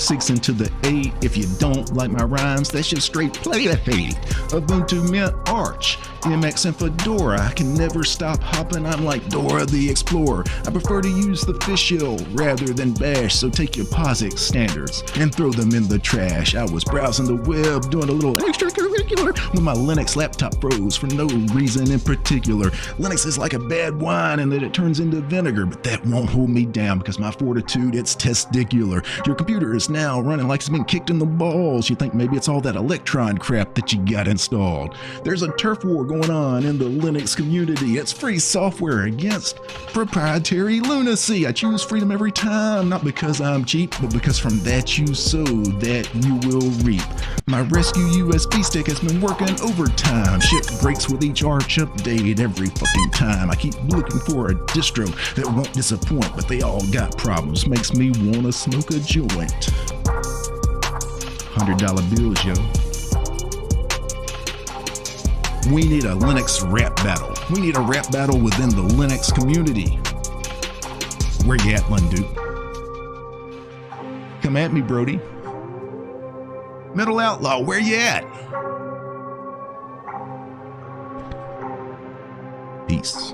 6 into the 8. If you don't like my rhymes, that's just straight play to hate. Ubuntu Mint Arch, MX and Fedora. I can never stop hopping, I'm like Dora the Explorer. I prefer to use the fish shell rather than bash, so take your POSIX standards and throw them in the trash. I was browsing the web, doing a little extracurricular when my Linux laptop froze for no reason in particular. Linux is like a bad wine and that it turns into vinegar, but that won't hold me down because my fortitude, it's testicular. Your computer is now running like it's been kicked in the balls. You think maybe it's all that Electron crap that you got installed. There's a turf war going on in the Linux community. It's free software against proprietary lunacy. I choose freedom every time, not because I'm cheap, but because from that you sow, that you will reap. My rescue USB stick has been working overtime. Shit breaks with each Arch update every fucking time. I keep looking for a distro that won't disappoint, but they all got problems. Makes me wanna smoke a joint. $100 bills, yo. We need a Linux rap battle. We need a rap battle within the Linux community. Where you at, Lunduke? Come at me, Brody. Metal Outlaw, where you at? Peace.